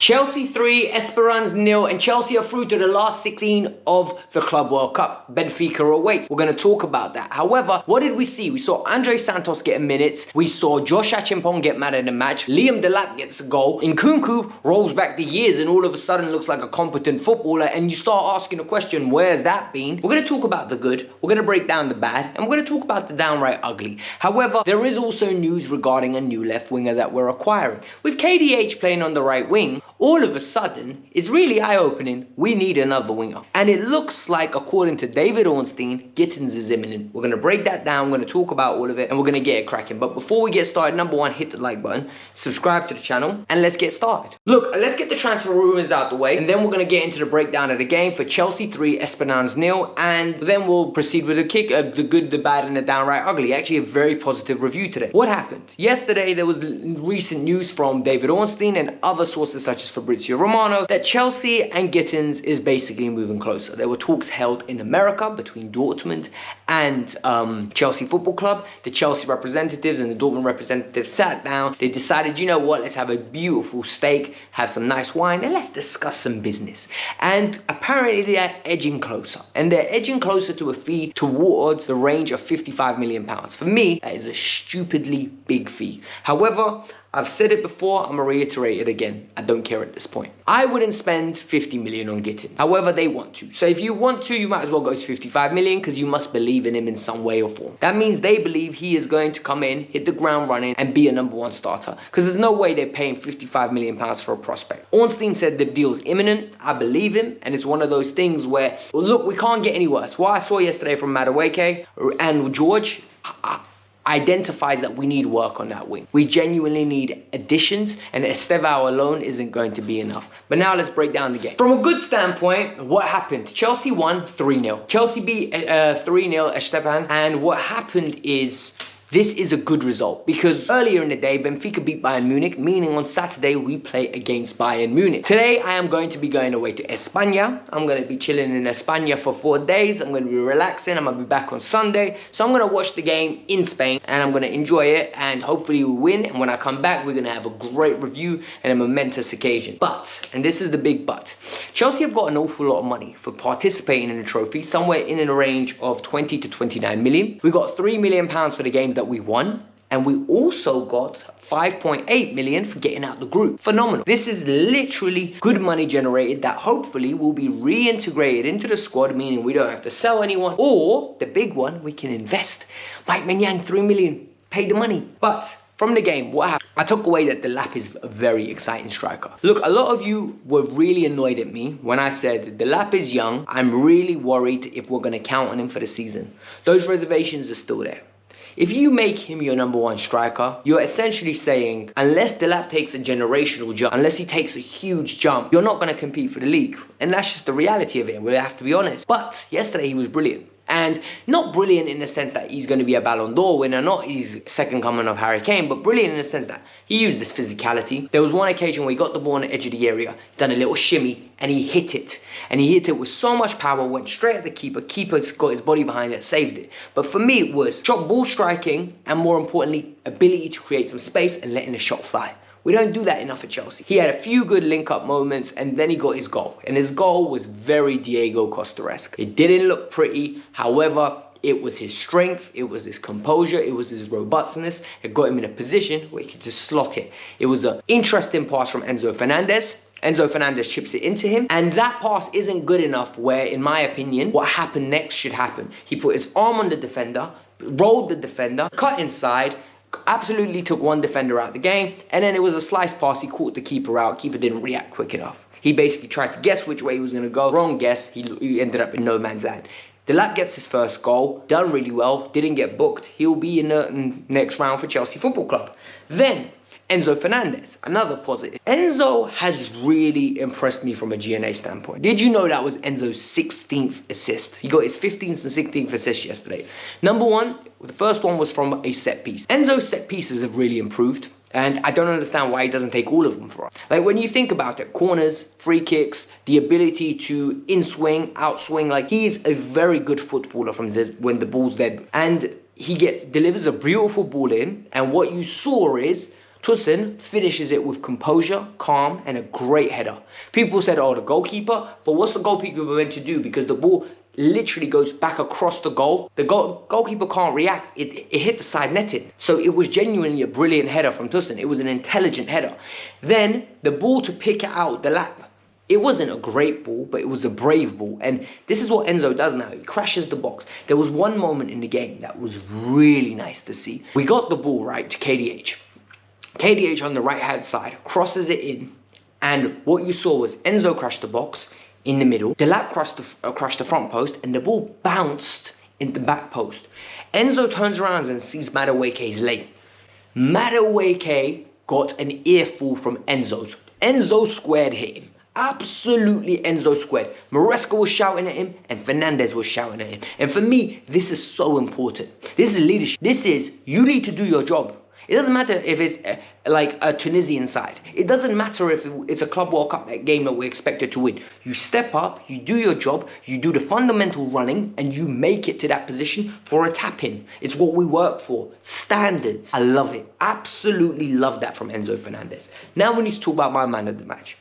Chelsea 3, Esperance 0, and Chelsea are through to the last 16 of the Club World Cup. Benfica awaits. We're going to talk about that. However, what did we see? We saw Andre Santos get a minute. We saw Josh Achinong get man of the match. Liam Delap gets a goal. Nkunku rolls back the years and all of a sudden looks like a competent footballer. And you start asking the question, where's that been? We're going to talk about the good. We're going to break down the bad. And we're going to talk about the downright ugly. However, there is also news regarding a new left winger that we're acquiring. With KDH playing on the right wing, all of a sudden, it's really eye-opening. We need another winger. And it looks like, according to David Ornstein, Gittens is imminent. We're going to break that down. We're going to talk about all of it and we're going to get it cracking. But before we get started, number one, hit the like button, subscribe to the channel, and let's get started. Look, let's get the transfer rumors out the way, and then we're going to get into the breakdown of the game for Chelsea 3, Esperance 0, and then we'll proceed with the the good, the bad, and the downright ugly. Actually, a very positive review today. What happened? Yesterday, there was recent news from David Ornstein and other sources such as Fabrizio Romano that Chelsea and Gittens is basically moving closer. There were talks held in America between Dortmund and Chelsea Football Club. The Chelsea representatives and the Dortmund representatives sat down. They decided, you know what, let's have a beautiful steak, have some nice wine, and let's discuss some business. And apparently they are edging closer. And they're edging closer to a fee towards the range of £55 million. For me, that is a stupidly big fee. However, I've said it before, I'm gonna reiterate it again. I don't care at this point. I wouldn't spend 50 million on Gittens. However, they want to. So if you want to, you might as well go to 55 million because you must believe in him in some way or form. That means they believe he is going to come in, hit the ground running, and be a number one starter. Because there's no way they're paying 55 million pounds for a prospect. Ornstein said the deal's imminent. I believe him, and it's one of those things where, well, look, we can't get any worse. What I saw yesterday from Madueke and George, identifies that we need work on that wing. We genuinely need additions, and Estevao alone isn't going to be enough. But now let's break down the game. From a good standpoint, what happened? Chelsea won 3-0. Chelsea beat 3-0 Esteban, and what happened is, this is a good result because earlier in the day, Benfica beat Bayern Munich, meaning on Saturday we play against Bayern Munich. Today, I am going to be going away to España. I'm going to be chilling in España for 4 days. I'm going to be relaxing. I'm going to be back on Sunday. So I'm going to watch the game in Spain and I'm going to enjoy it and hopefully we win. And when I come back, we're going to have a great review and a momentous occasion. But, and this is the big but, Chelsea have got an awful lot of money for participating in the trophy, somewhere in a range of 20 to 29 million. We got £3 million for the games that we won, and we also got 5.8 million for getting out the group. Phenomenal. This is literally good money generated that hopefully will be reintegrated into the squad, meaning we don't have to sell anyone, or the big one, we can invest. Mike Maignan, 3 million, pay the money. But from the game, what happened? I took away that Delap is a very exciting striker. Look, a lot of you were really annoyed at me when I said Delap is young. I'm really worried if we're going to count on him for the season. Those reservations are still there. If you make him your number one striker, you're essentially saying, unless Delap takes a generational jump, unless he takes a huge jump, you're not going to compete for the league. And that's just the reality of it. We have to be honest. But yesterday he was brilliant. And not brilliant in the sense that he's going to be a Ballon d'Or winner, not his second coming of Harry Kane, but brilliant in the sense that he used his physicality. There was one occasion where he got the ball on the edge of the area, done a little shimmy, and he hit it. And he hit it with so much power, went straight at the keeper. Keeper got his body behind it, saved it. But for me, it was shot ball striking, and more importantly, ability to create some space and letting the shot fly. We don't do that enough at Chelsea. He had a few good link-up moments and then he got his goal. And his goal was very Diego Costa-esque. It didn't look pretty. However, it was his strength, it was his composure, it was his robustness. It got him in a position where he could just slot it. It was an interesting pass from Enzo Fernandez. Enzo Fernandez chips it into him. And that pass isn't good enough where, in my opinion, what happened next should happen. He put his arm on the defender, rolled the defender, cut inside, absolutely took one defender out the game, and then it was a slice pass. He caught the keeper out. Keeper didn't react quick enough. He basically tried to guess which way he was going to go. Wrong guess. He ended up in no man's land. Delap gets his first goal, done really well, didn't get booked. He'll be in the next round for Chelsea Football Club. Then Enzo Fernandez, another positive. Enzo has really impressed me from a GNA standpoint. Did you know that was Enzo's 16th assist? He got his 15th and 16th assist yesterday. Number one, the first one was from a set piece. Enzo's set pieces have really improved. And I don't understand why he doesn't take all of them for us. Like when you think about it, corners, free kicks, the ability to in-swing, out-swing, like he's a very good footballer from when the ball's dead. And he delivers a beautiful ball in. And what you saw is Tosin finishes it with composure, calm, and a great header. People said, oh, the goalkeeper, but what's the goalkeeper meant to do? Because the ball literally goes back across the goal. The goalkeeper can't react. It hit the side netting. So it was genuinely a brilliant header from Tosin. It was an intelligent header. Then the ball to pick it out, Delap. It wasn't a great ball, but it was a brave ball. And this is what Enzo does now. He crashes the box. There was one moment in the game that was really nice to see. We got the ball right to KDH. KDH on the right-hand side crosses it in. And what you saw was Enzo crashed the box in the middle. Delap crushed the front post, and the ball bounced in the back post. Enzo turns around and sees Madueke's late. Madueke got an earful from Enzo's. Enzo squared hit him. Absolutely Enzo squared. Maresca was shouting at him and Fernandez was shouting at him. And for me, this is so important. This is leadership. This is, you need to do your job. It doesn't matter if it's like a Tunisian side. It doesn't matter if it's a Club World Cup game that we're expected to win. You step up, you do your job, you do the fundamental running, and you make it to that position for a tap-in. It's what we work for. Standards. I love it. Absolutely love that from Enzo Fernandez. Now we need to talk about my man of the match.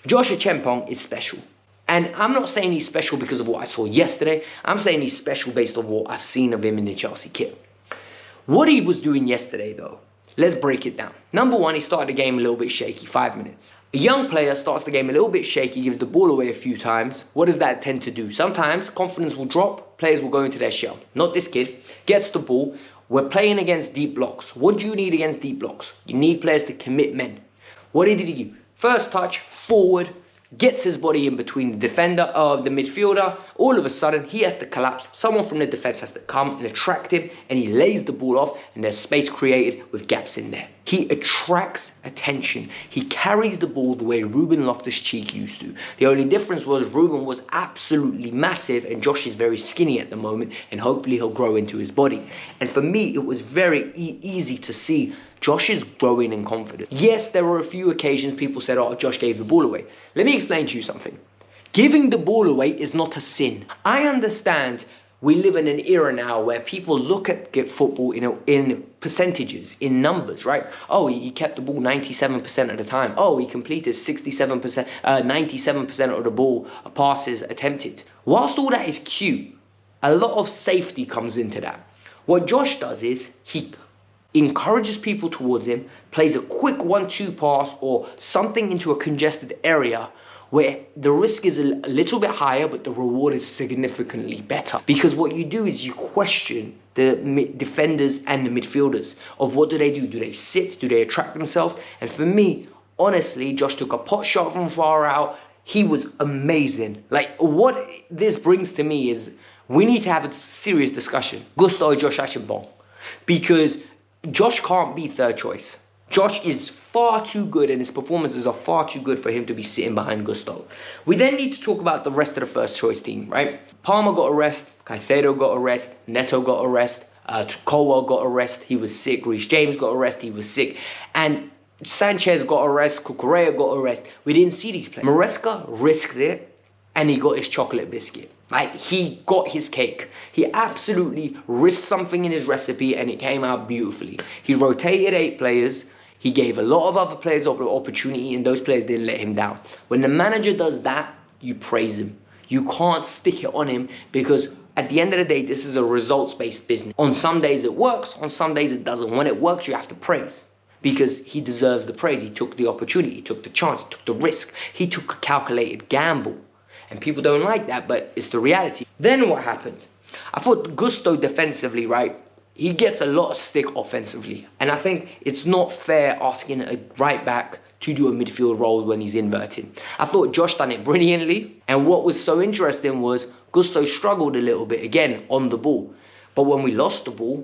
Josh Achiong is special. And I'm not saying he's special because of what I saw yesterday. I'm saying he's special based on what I've seen of him in the Chelsea kit. What he was doing yesterday, though, let's break it down. Number one, he started the game a little bit shaky, 5 minutes. A young player starts the game a little bit shaky, gives the ball away a few times. What does that tend to do? Sometimes confidence will drop, players will go into their shell. Not this kid. Gets the ball. We're playing against deep blocks. What do you need against deep blocks? You need players to commit men. What did he do? First touch, forward, gets his body in between the defender, the midfielder. All of a sudden, he has to collapse. Someone from the defense has to come and attract him, and he lays the ball off, and there's space created with gaps in there. He attracts attention. He carries the ball the way Ruben Loftus-Cheek used to. The only difference was Ruben was absolutely massive, and Josh is very skinny at the moment, and hopefully he'll grow into his body. And for me, it was very easy to see Josh is growing in confidence. Yes, there were a few occasions people said, oh, Josh gave the ball away. Let me explain to you something. Giving the ball away is not a sin. I understand we live in an era now where people look at football in percentages, in numbers, right? Oh, he kept the ball 97% of the time. Oh, he completed 67%, 97% of the ball passes attempted. Whilst all that is cute, a lot of safety comes into that. What Josh does is he encourages people towards him, plays a quick 1-2 pass or something into a congested area where the risk is a little bit higher, but the reward is significantly better. Because what you do is you question the defenders and the midfielders of what do? Do they sit? Do they attract themselves? And for me, honestly, Josh took a pot shot from far out. He was amazing. Like, what this brings to me is we need to have a serious discussion. Gusto Josh Achiong. Because Josh can't be third choice. Josh is far too good and his performances are far too good for him to be sitting behind Gusto. We then need to talk about the rest of the first choice team, right? Palmer got a rest, Caicedo got a rest, Neto got a rest, Colwell got a rest, he was sick, Reece James got a rest, he was sick, and Sanchez got a rest, Cucurella got a rest. We didn't see these players. Maresca risked it and he got his chocolate biscuit. Like, he got his cake. He absolutely risked something in his recipe and it came out beautifully. He rotated 8 players. He gave a lot of other players opportunity and those players didn't let him down. When the manager does that, you praise him. You can't stick it on him because at the end of the day, this is a results-based business. On some days it works, on some days it doesn't. When it works, you have to praise because he deserves the praise. He took the opportunity, he took the chance, he took the risk. He took a calculated gamble. And people don't like that, but it's the reality. Then what happened? I thought Gusto defensively, right? He gets a lot of stick offensively. And I think it's not fair asking a right back to do a midfield role when he's inverted. I thought Josh done it brilliantly. And what was so interesting was Gusto struggled a little bit, again, on the ball. But when we lost the ball,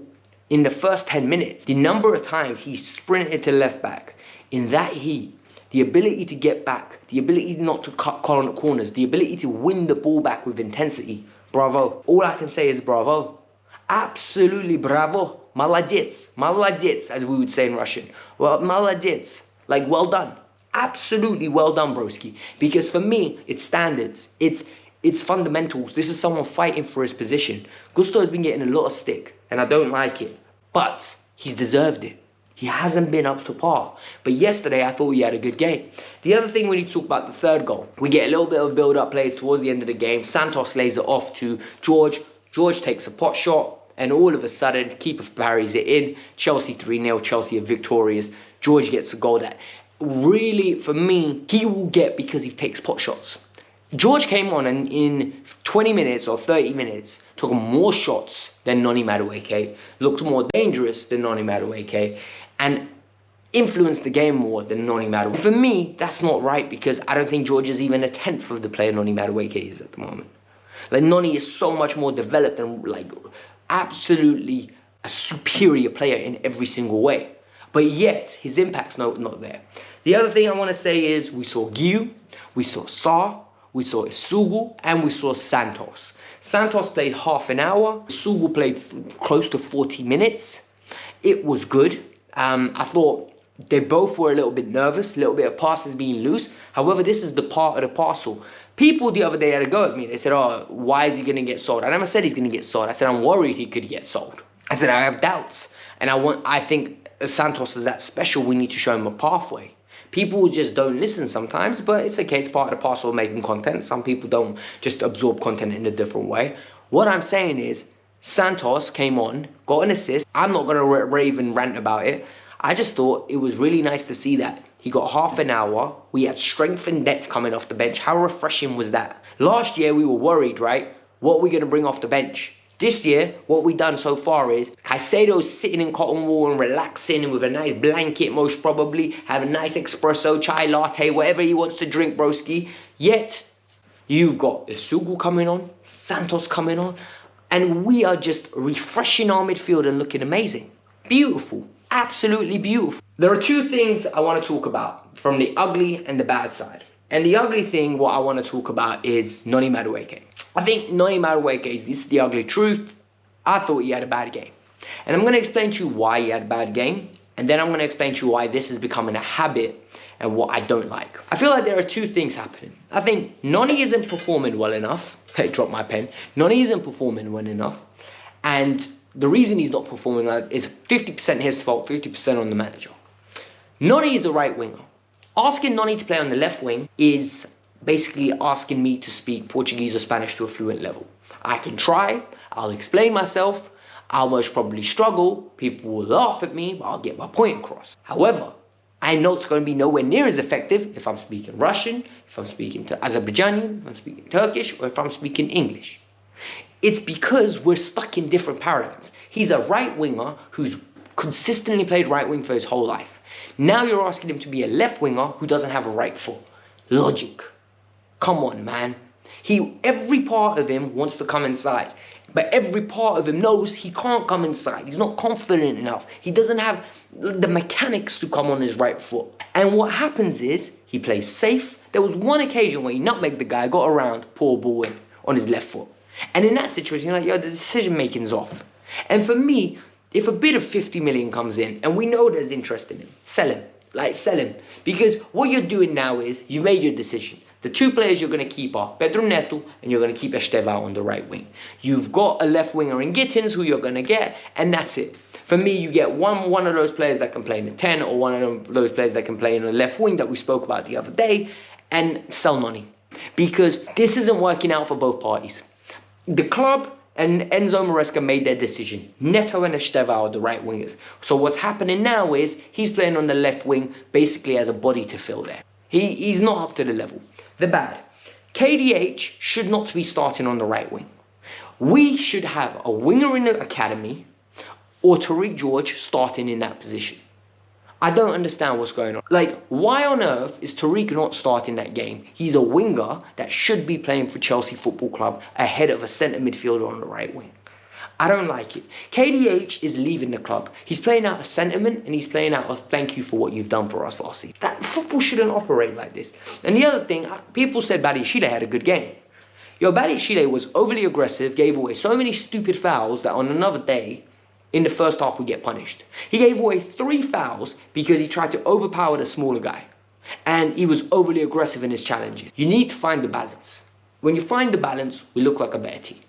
in the first 10 minutes, the number of times he sprinted to left back, in that heat, the ability to get back, the ability not to cut corners, the ability to win the ball back with intensity. Bravo. All I can say is bravo. Absolutely bravo. Молодец. Молодец, as we would say in Russian. Well, молодец. Like, well done. Absolutely well done, broski. Because for me, it's standards. It's fundamentals. This is someone fighting for his position. Gusto has been getting a lot of stick, and I don't like it. But he's deserved it. He hasn't been up to par. But yesterday, I thought he had a good game. The other thing we need to talk about, the third goal. We get a little bit of build-up plays towards the end of the game. Santos lays it off to George. George takes a pot shot. And all of a sudden, keeper parries it in. Chelsea 3-0. Chelsea are victorious. George gets a goal that really, for me, he will get because he takes pot shots. George came on and in 20 minutes or 30 minutes took more shots than Noni Madueke, looked more dangerous than Noni Madueke, and influenced the game more than Noni Madueke. For me, that's not right because I don't think George is even a tenth of the player Noni Madueke is at the moment. Like, Noni is so much more developed and like absolutely a superior player in every single way. But yet, his impact's not there. The other thing I want to say is we saw Giu, we saw Sa, we saw Isugu, and we saw Santos. Santos played half an hour. Isugu played close to 40 minutes. It was good. I thought they both were a little bit nervous, a little bit of passes being loose. However, this is the part of the parcel. People the other day had a go at me. They said, oh, why is he going to get sold? I never said he's going to get sold. I said, I'm worried he could get sold. I said, I have doubts. And I think Santos is that special. We need to show him a pathway. People just don't listen sometimes, but it's okay. It's part of the parcel of making content. Some people don't just absorb content in a different way. What I'm saying is, Santos came on, got an assist. I'm not going to rave and rant about it. I just thought it was really nice to see that. He got half an hour. We had strength and depth coming off the bench. How refreshing was that? Last year, we were worried, right? What are we going to bring off the bench? This year, what we've done so far is Caicedo's sitting in cotton wool and relaxing with a nice blanket, most probably, have a nice espresso, chai latte, whatever he wants to drink, broski. Yet, you've got Isugu coming on, Santos coming on, and we are just refreshing our midfield and looking amazing. Beautiful. Absolutely beautiful. There are two things I want to talk about from the ugly and the bad side. And the ugly thing, what I want to talk about is Noni Madueke. I think Noni Madueke, this is the ugly truth. I thought he had a bad game. And I'm going to explain to you why he had a bad game. And then I'm going to explain to you why this is becoming a habit and what I don't like. I feel like there are two things happening. I think Noni isn't performing well enough. I dropped my pen. Noni isn't performing well enough. And the reason he's not performing well is 50% his fault, 50% on the manager. Noni is a right winger. Asking Noni to play on the left wing is basically asking me to speak Portuguese or Spanish to a fluent level. I can try, I'll explain myself, I'll most probably struggle, people will laugh at me, but I'll get my point across. However, I know it's going to be nowhere near as effective if I'm speaking Russian, if I'm speaking Azerbaijani, if I'm speaking Turkish, or if I'm speaking English. It's because we're stuck in different paradigms. He's a right winger who's consistently played right wing for his whole life. Now you're asking him to be a left winger who doesn't have a right foot. Logic. Come on, man. Every part of him wants to come inside, but every part of him knows he can't come inside. He's not confident enough. He doesn't have the mechanics to come on his right foot. And what happens is he plays safe. There was one occasion where he nutmegged the guy, got around, poor ball in on his left foot. And in that situation, you're like, yo, the decision making's off. And for me, if a bid of 50 million comes in and we know there's interest in him, sell him. Like, sell him. Because what you're doing now is you've made your decision. The two players you're going to keep are Pedro Neto and you're going to keep Estevao on the right wing. You've got a left winger in Gittens who you're going to get, and that's it. For me, you get one of those players that can play in the 10 or one of those players that can play in the left wing that we spoke about the other day, and sell Noni. Because this isn't working out for both parties. The club and Enzo Maresca made their decision. Neto and Estevao are the right wingers. So what's happening now is he's playing on the left wing basically as a body to fill there. He's not up to the level. The bad. KDH should not be starting on the right wing. We should have a winger in the academy or Tariq George starting in that position. I don't understand what's going on. Like, why on earth is Tariq not starting that game? He's a winger that should be playing for Chelsea Football Club ahead of a centre midfielder on the right wing. I don't like it. KDH is leaving the club. He's playing out of sentiment and he's playing out of thank you for what you've done for us last season. That football shouldn't operate like this. And the other thing, people said Badiashile had a good game. Yo, Badiashile was overly aggressive, gave away so many stupid fouls that on another day, in the first half, we get punished. He gave away 3 fouls because he tried to overpower the smaller guy. And he was overly aggressive in his challenges. You need to find the balance. When you find the balance, we look like a better team.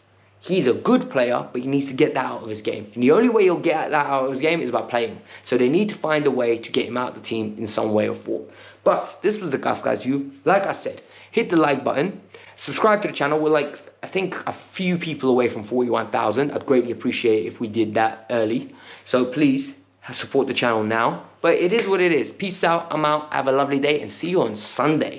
He's a good player, but he needs to get that out of his game. And the only way he'll get that out of his game is by playing. So they need to find a way to get him out of the team in some way or form. But this was the Kavkas View. Like I said, hit the like button. Subscribe to the channel. We're like, I think, a few people away from 41,000. I'd greatly appreciate it if we did that early. So please support the channel now. But it is what it is. Peace out. I'm out. Have a lovely day and see you on Sunday.